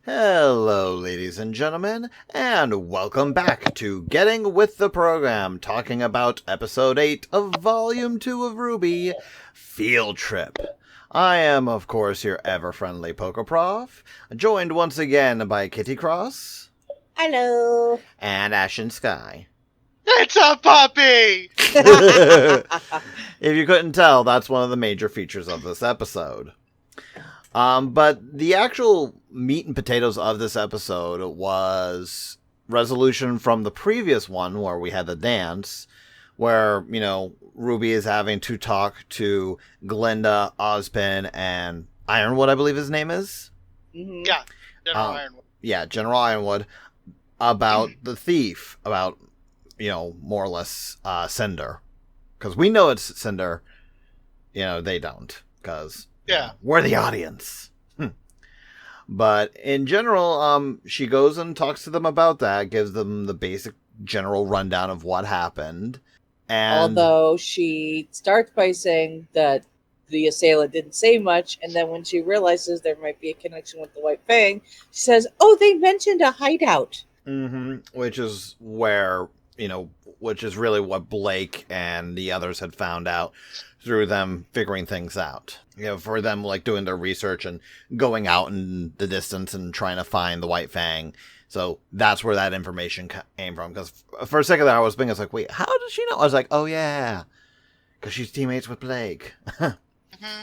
Hello, ladies and gentlemen, and welcome back to Getting With the Program, talking about Episode 8 of Volume 2 of RWBY, Field Trip. I am, of course, your ever-friendly Pokeprof, joined once again by Kitty Kross. Hello. And Ashen Sky. It's a puppy! If you couldn't tell, that's one of the major features of this episode. But the actual meat and potatoes of this episode was resolution from the previous one where we had the dance, where, RWBY is having to talk to Glinda, Ozpin, and Ironwood, I believe his name is? Mm-hmm. Yeah, General Ironwood. Yeah, General Ironwood, about the thief, about, more or less Cinder. Because we know it's Cinder, they don't, because... Yeah. We're the audience. But in general, she goes and talks to them about that, gives them the basic general rundown of what happened. And although she starts by saying that the assailant didn't say much, and then when she realizes there might be a connection with the White Fang, she says, "Oh, they mentioned a hideout." Mm-hmm. Which is where, which is really what Blake and the others had found out through them figuring things out. For them, doing their research and going out in the distance and trying to find the White Fang. So that's where that information came from. Because for a second there, I was thinking, wait, how did she know? I was like, oh yeah, because she's teammates with Blake. Mm-hmm.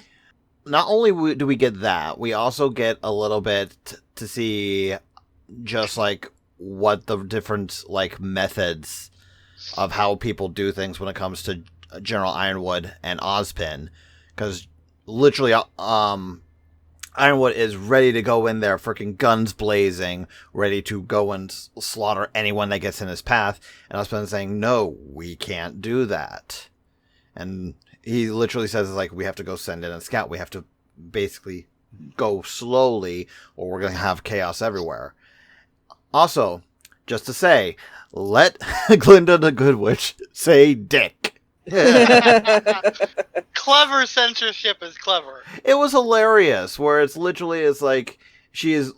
Not only do we get that, we also get a little bit to see just, what the different, methods of how people do things when it comes to General Ironwood and Ozpin. Because literally, Ironwood is ready to go in there, freaking guns blazing, ready to go and slaughter anyone that gets in his path. And Ozpin is saying, no, we can't do that. And he literally says, we have to go send in a scout. We have to basically go slowly, or we're going to have chaos everywhere. Also, just to say, let Glinda the Good Witch say dick. Clever censorship is clever. It was hilarious, where it's literally she is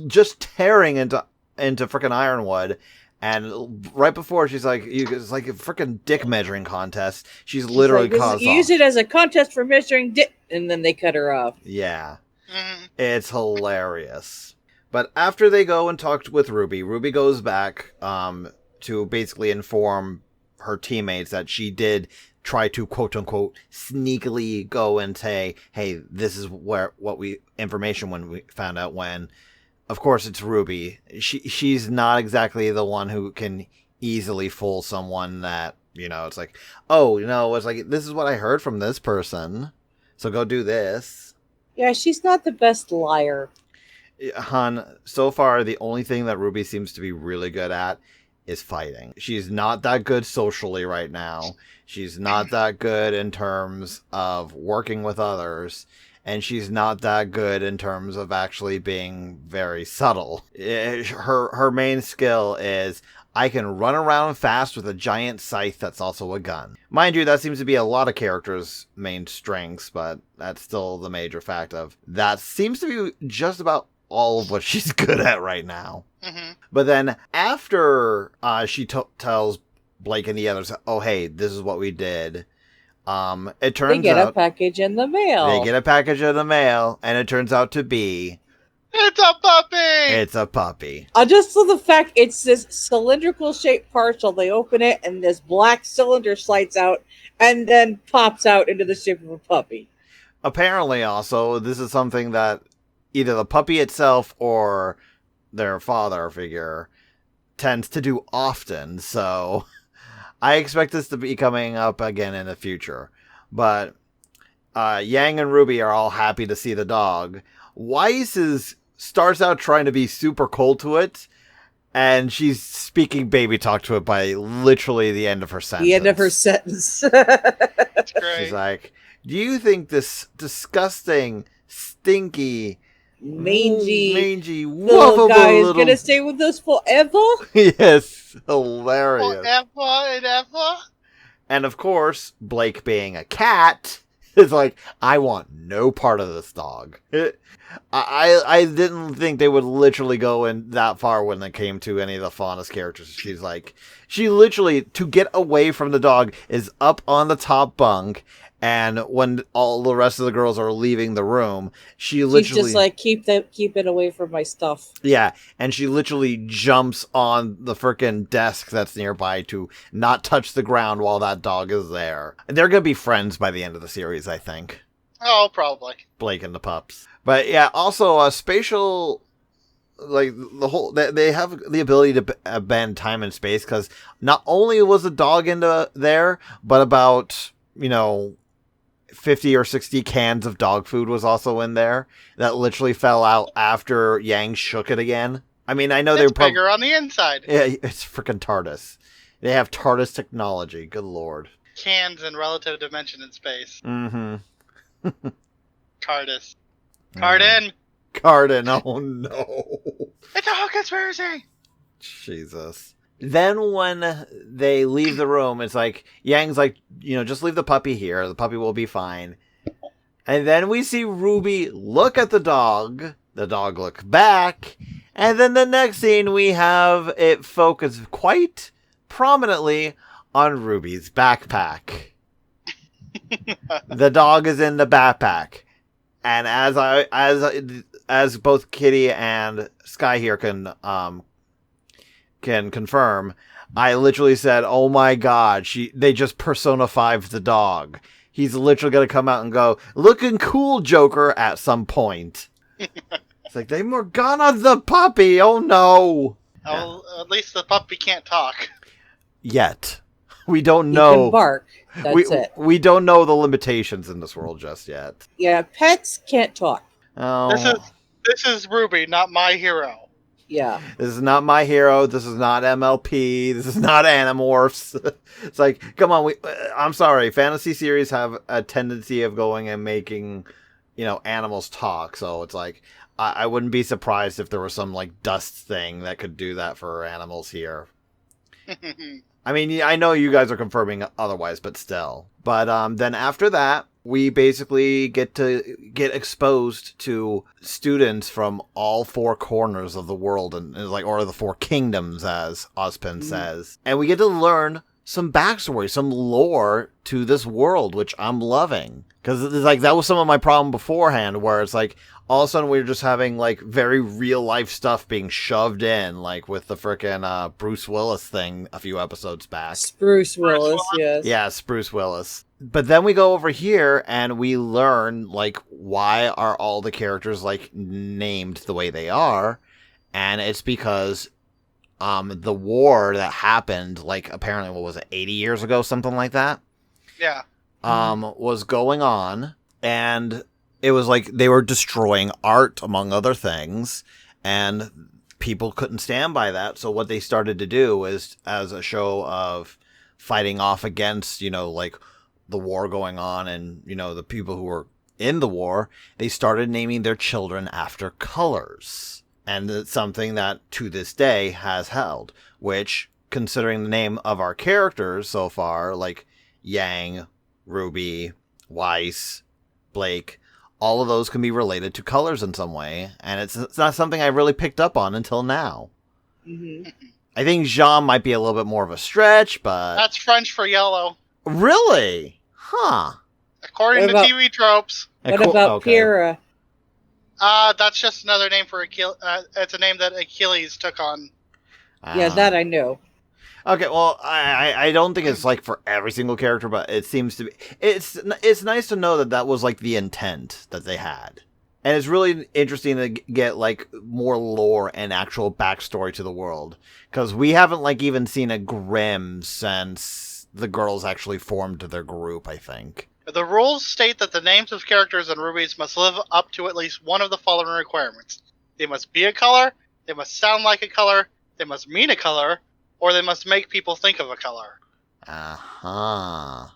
just tearing into frickin' Ironwood, and right before she's it's like a frickin' dick measuring contest. She's literally caused use it as a contest for measuring dick, and then they cut her off. Yeah, Mm-hmm. It's hilarious. But after they go and talk with RWBY goes back to basically inform her teammates that she did try to quote unquote sneakily go and say, hey, this is information when we found out when, of course it's RWBY. She's not exactly the one who can easily fool someone that, it's this is what I heard from this person. So go do this. Yeah, she's not the best liar. Han, so far the only thing that RWBY seems to be really good at is fighting. She's not that good socially right now. She's not that good in terms of working with others. And she's not that good in terms of actually being very subtle. Her main skill is, I can run around fast with a giant scythe that's also a gun. Mind you, that seems to be a lot of characters' main strengths, but that's still the major fact of that seems to be just about all of what she's good at right now. Mm-hmm. But then after she tells Blake and the others, oh, hey, this is what we did. It turns out... They get a package in the mail. They get a package in the mail, and it turns out to be... It's a puppy! It's a puppy. Just for the fact it's this cylindrical shaped parcel, they open it, and this black cylinder slides out, and then pops out into the shape of a puppy. Apparently, also, this is something that either the puppy itself or their father figure tends to do often, so I expect this to be coming up again in the future. But Yang and RWBY are all happy to see the dog. Weiss starts out trying to be super cold to it, and she's speaking baby talk to it by literally the end of her sentence. The end of her sentence. That's great. She's like, do you think this disgusting, stinky, mangy, little guy is little... gonna stay with us forever? Yes, hilarious. Forever and ever? And of course, Blake being a cat is like, I want no part of this dog. I didn't think they would literally go in that far when it came to any of the Faunus characters. She literally, to get away from the dog, is up on the top bunk, and when all the rest of the girls are leaving the room, she's just like, keep it away from my stuff. Yeah, and she literally jumps on the frickin' desk that's nearby to not touch the ground while that dog is there. They're gonna be friends by the end of the series, I think. Oh, probably. Blake and the pups. But yeah, also a spatial, like the whole, they have the ability to bend time and space, because not only was the dog into there, but about 50 or 60 cans of dog food was also in there that literally fell out after Yang shook it again. I mean, I know they were bigger on the inside. Yeah, it's freaking TARDIS. They have TARDIS technology. Good lord. Cans in relative dimension in space. Mm-hmm. TARDIS. Carden! Carden, oh no. It's a whole conspiracy! Jesus. Then when they leave the room, it's like, Yang's like, just leave the puppy here. The puppy will be fine. And then we see RWBY look at the dog look back, and then the next scene we have it focus quite prominently on RWBY's backpack. The dog is in the backpack. And as both Kitty and Sky here can confirm, I literally said, "Oh my god, they just personified the dog." He's literally gonna come out and go, "Looking cool, Joker," at some point. It's like, they Morgana the puppy. Oh no. Oh, at least the puppy can't talk. Yet. We don't know. He can bark. That's it. We don't know the limitations in this world just yet. Yeah, pets can't talk. Oh. This is RWBY, not My Hero. Yeah. This is not My Hero. This is not MLP. This is not Animorphs. It's like, come on. I'm sorry. Fantasy series have a tendency of going and making, animals talk. So it's like, I wouldn't be surprised if there was some like dust thing that could do that for animals here. I mean, I know you guys are confirming otherwise, but still. But then after that, we basically get exposed to students from all four corners of the world, or the four kingdoms, as Ozpin says. And we get to learn some backstory, some lore to this world, which I'm loving. Because it's like, that was some of my problem beforehand, where it's like, all of a sudden we're just having like very real life stuff being shoved in, like with the frickin' Bruce Willis thing a few episodes back. Bruce Willis, yes. Yeah, Bruce Willis. But then we go over here and we learn like, why are all the characters like named the way they are? And it's because the war that happened, like apparently, what was it, 80 years ago, something like that? Yeah. Was going on, and it was like they were destroying art, among other things, and people couldn't stand by that. So what they started to do is, as a show of fighting off against, like the war going on and, the people who were in the war, they started naming their children after colors. And it's something that to this day has held, which, considering the name of our characters so far, like Yang, RWBY, Weiss, Blake, all of those can be related to colors in some way, and it's not something I really picked up on until now. Mm-hmm. I think Jean might be a little bit more of a stretch, but... That's French for yellow. Really? Huh. According to TV tropes. What about Kira? That's just another name for Achilles. It's a name that Achilles took on. Yeah, that I know. Okay, well, I don't think it's like for every single character, but it seems to be. It's nice to know that was like the intent that they had, and it's really interesting to get like more lore and actual backstory to the world, because we haven't like even seen a Grimm since the girls actually formed their group, I think. The rules state that the names of characters in RWBYs must live up to at least one of the following requirements: they must be a color, they must sound like a color, they must mean a color, or they must make people think of a color. Uh-huh.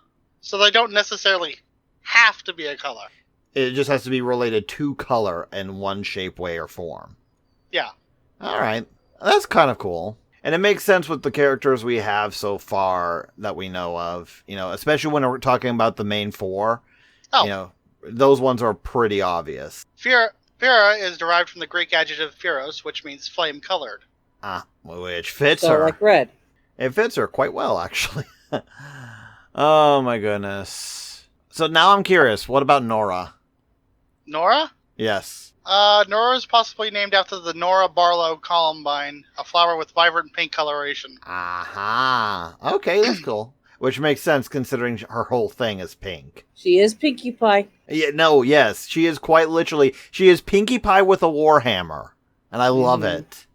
So they don't necessarily have to be a color. It just has to be related to color in one shape, way, or form. Yeah. Alright. That's kind of cool. And it makes sense with the characters we have so far that we know of. Especially when we're talking about the main four. Oh. Those ones are pretty obvious. If you're Fira is derived from the Greek adjective phyros, which means flame-colored. Which fits So her. like red. It fits her quite well, actually. Oh my goodness. So now I'm curious, what about Nora? Nora? Yes. Nora is possibly named after the Nora Barlow columbine, a flower with vibrant pink coloration. Aha. Okay, that's cool. Which makes sense considering her whole thing is pink. She is Pinkie Pie. Yeah, no, yes, she is quite literally, she is Pinkie Pie with a warhammer. And I love it.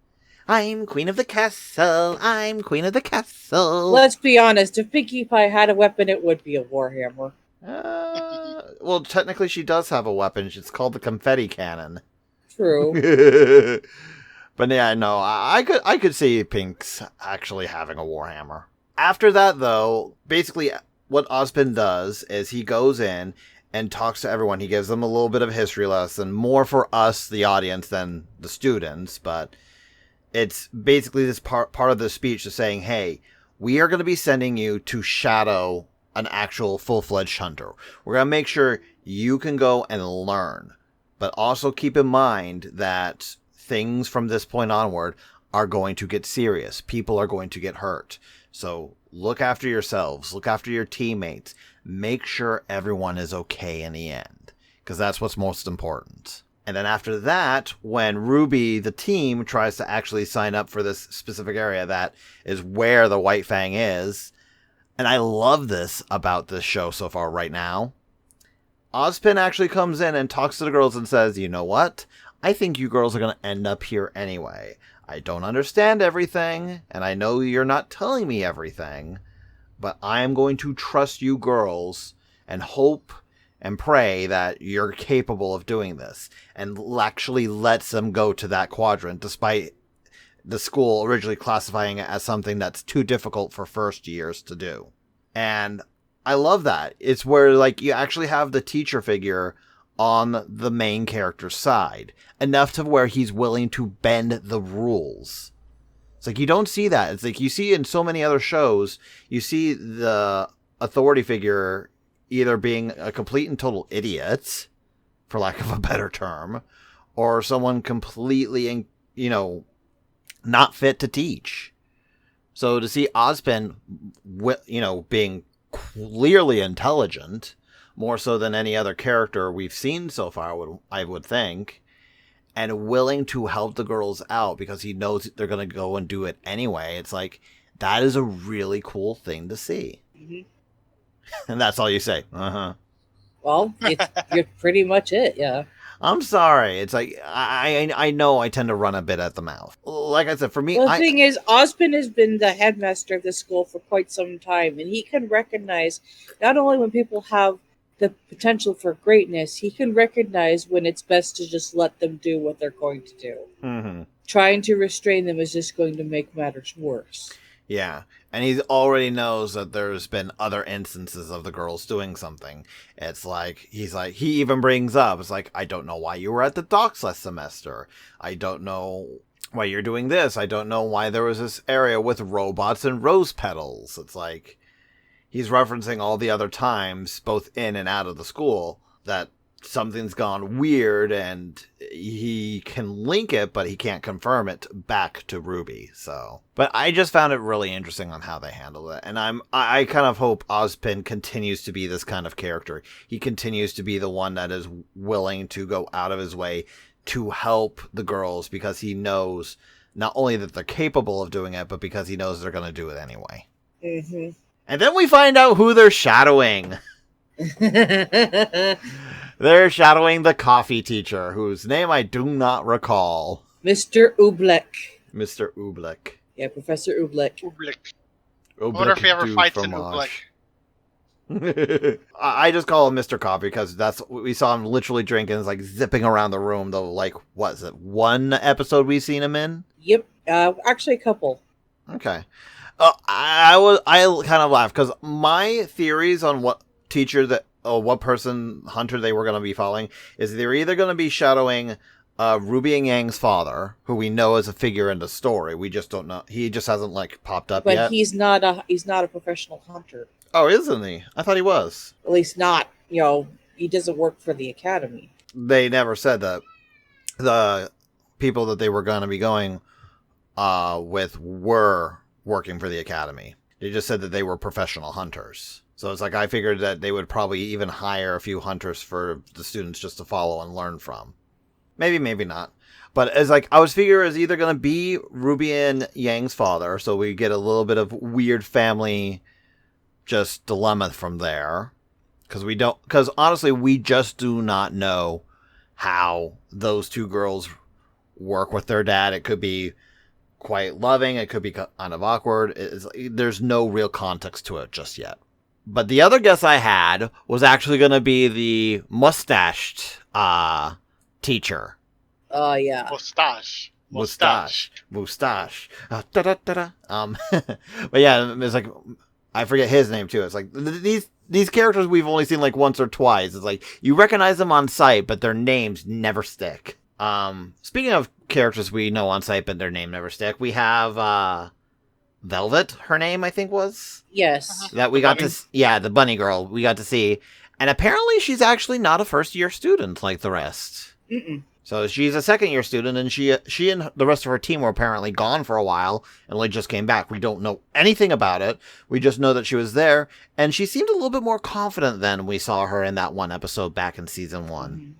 I'm queen of the castle. I'm queen of the castle. Let's be honest. If Pinkie Pie had a weapon, it would be a warhammer. Well, technically she does have a weapon. It's called the confetti cannon. True. But yeah, no, I could see Pink's actually having a warhammer. After that, though, basically what Ozpin does is he goes in and talks to everyone. He gives them a little bit of a history lesson, more for us, the audience, than the students, but it's basically this part of the speech is saying, hey, we are going to be sending you to shadow an actual full-fledged hunter. We're going to make sure you can go and learn. But also keep in mind that things from this point onward are going to get serious. People are going to get hurt. So look after yourselves. Look after your teammates. Make sure everyone is okay in the end. Because that's what's most important. And then after that, when RWBY, the team, tries to actually sign up for this specific area, that is where the White Fang is. And I love this about this show so far right now. Ozpin actually comes in and talks to the girls and says, you know what? I think you girls are going to end up here anyway. I don't understand everything, and I know you're not telling me everything, but I am going to trust you girls and hope and pray that you're capable of doing this, and actually lets them go to that quadrant, despite the school originally classifying it as something that's too difficult for first years to do. And I love that. It's where, like, you actually have the teacher figure on the main character's side, enough to where he's willing to bend the rules. It's like, you don't see that. It's like, you see in so many other shows, you see the authority figure either being a complete and total idiot, for lack of a better term, or someone completely, not fit to teach. So to see Ozpin, being clearly intelligent, more so than any other character we've seen so far, I would think, and willing to help the girls out because he knows they're going to go and do it anyway. It's like, that is a really cool thing to see. Mm-hmm. And that's all you say. Uh-huh. Well, you're pretty much it, yeah. I'm sorry. It's like, I know I tend to run a bit at the mouth. Like I said, for me... Well, the thing is, Ozpin has been the headmaster of the school for quite some time, and he can recognize not only when people have the potential for greatness, he can recognize when it's best to just let them do what they're going to do. Mm-hmm. Trying to restrain them is just going to make matters worse. Yeah, and he already knows that there's been other instances of the girls doing something. It's like, he even brings up, it's like, I don't know why you were at the docks last semester. I don't know why you're doing this. I don't know why there was this area with robots and rose petals. It's like, he's referencing all the other times, both in and out of the school, that something's gone weird, and he can link it, but he can't confirm it back to RWBY. So, but I just found it really interesting on how they handle it, and I kind of hope Ozpin continues to be this kind of character. He continues to be the one that is willing to go out of his way to help the girls because he knows not only that they're capable of doing it, but because he knows they're going to do it anyway. Mm-hmm. And then we find out who they're shadowing. They're shadowing the coffee teacher, whose name I do not recall. Mr. Oobleck. Mr. Oobleck. Yeah, Professor Oobleck. Oobleck. I wonder if he ever fights in Oobleck. I just call him Mr. Coffee because that's what we saw him literally drinking. It's like zipping around the room, though. Like, what is it? One episode we've seen him in? Yep. Actually, a couple. Okay. I kind of laughed because my theories on what what hunter they were going to be following is they're either going to be shadowing RWBY and Yang's father, who we know is a figure in the story. We just don't know. He just hasn't popped up yet. But he's not a professional hunter. Oh, isn't he? I thought he was. At least not. He doesn't work for the academy. They never said that. the people that they were going to be going with were working for the academy. They just said that they were professional hunters. So it's like I figured that they would probably even hire a few hunters for the students just to follow and learn from. Maybe, maybe not. But as like I was figuring, it's either going to be Ruby and Yang's father, so we get a little bit of weird family just dilemma from there. Because honestly, we just do not know how those two girls work with their dad. It could be quite loving. It could be kind of awkward. There's no real context to it just yet. But the other guess I had was actually going to be the mustached teacher. Oh, yeah. Mustache. Da-da-da-da. But yeah, it's like, I forget his name too. It's like, these characters we've only seen like once or twice. It's like, you recognize them on sight, but their names never stick. Speaking of characters we know on sight, but their name never stick, we have, Velvet, her name, I think was? Yes. That we got to, the bunny girl we got to see. And apparently she's actually not a first-year student like the rest. Mm-mm. So she's a second-year student, and she and the rest of her team were apparently gone for a while, and only just came back. We don't know anything about it. We just know that she was there, and she seemed a little bit more confident than we saw her in that one episode back in season 1. Mm-hmm.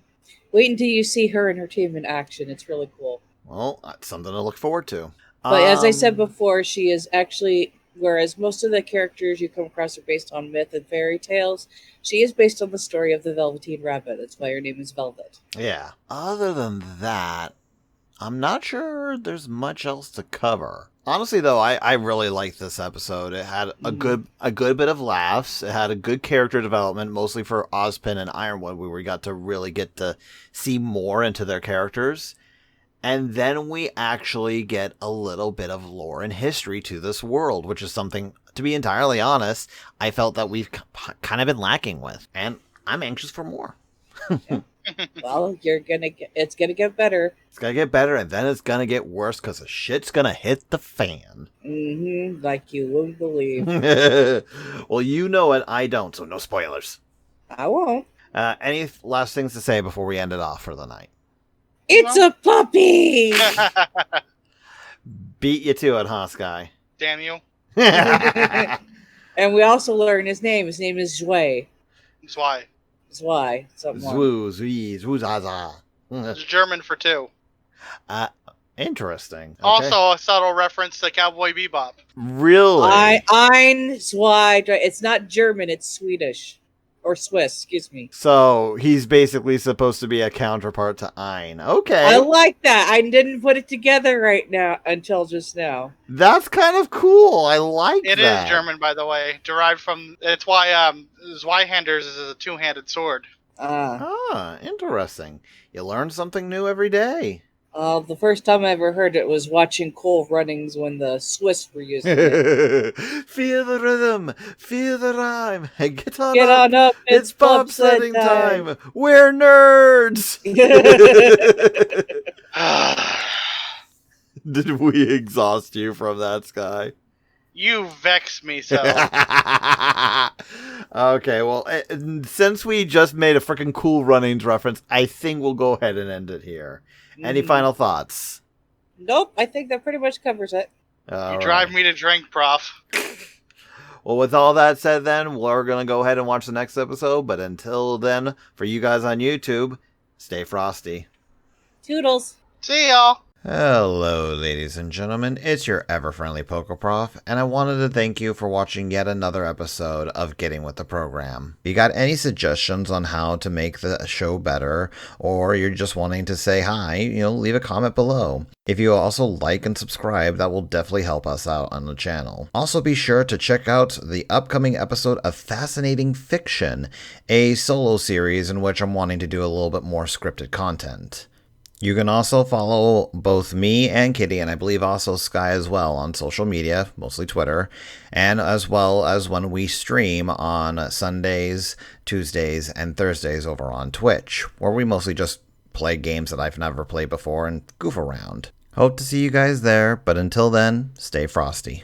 Wait until you see her and her team in action. It's really cool. Well, that's something to look forward to. But as I said before, she is actually, whereas most of the characters you come across are based on myth and fairy tales, she is based on the story of the Velveteen Rabbit. That's why her name is Velvet. Yeah. Other than that, I'm not sure there's much else to cover. Honestly, though, I really liked this episode. It had a good bit of laughs. It had a good character development, mostly for Ozpin and Ironwood, where we got to get to see more into their characters. And then we actually get a little bit of lore and history to this world, which is something, to be entirely honest, I felt that we've kind of been lacking with. And I'm anxious for more. Yeah. Well, it's gonna get better. It's gonna get better, and then it's gonna get worse because the shit's gonna hit the fan. Mm-hmm. Like you wouldn't believe. Well, you know it, I don't, so no spoilers. I won't. Any last things to say before we end it off for the night? It's a puppy! Beat you to it, huh, Sky? Damn you. And we also learn his name. His name is Zwei. That's why. Zwei. Something like. Zaza. It's German for two. Interesting. Okay. Also a subtle reference to Cowboy Bebop. Really? Ein, Zwei. It's not German, it's Swedish. Or Swiss, excuse me. So he's basically supposed to be a counterpart to Ein. Okay. I like that. I didn't put it together right now until just now. That's kind of cool. I like that. It is German, by the way. Derived from... It's why Zweihanders is a two-handed sword. Interesting. You learn something new every day. The first time I ever heard it was watching Cool Runnings when the Swiss were using it. Feel the rhythm, feel the rhyme. Get on up, it's bobsledding time. We're nerds. Did we exhaust you from that, Sky? You vex me so. Okay, well, since we just made a freaking Cool Runnings reference, I think we'll go ahead and end it here. Any final thoughts? Nope, I think that pretty much covers it. You drive me to drink, Prof. Well, with all that said, then, we're going to go ahead and watch the next episode. But until then, for you guys on YouTube, stay frosty. Toodles. See y'all. Hello, ladies and gentlemen. It's your ever-friendly Pokeprof, and I wanted to thank you for watching yet another episode of Getting With The Program. If you got any suggestions on how to make the show better, or you're just wanting to say hi, leave a comment below. If you also like and subscribe, that will definitely help us out on the channel. Also, be sure to check out the upcoming episode of Fascinating Fiction, a solo series in which I'm wanting to do a little bit more scripted content. You can also follow both me and Kitty, and I believe also Sky as well, on social media, mostly Twitter, and as well as when we stream on Sundays, Tuesdays, and Thursdays over on Twitch, where we mostly just play games that I've never played before and goof around. Hope to see you guys there, but until then, stay frosty.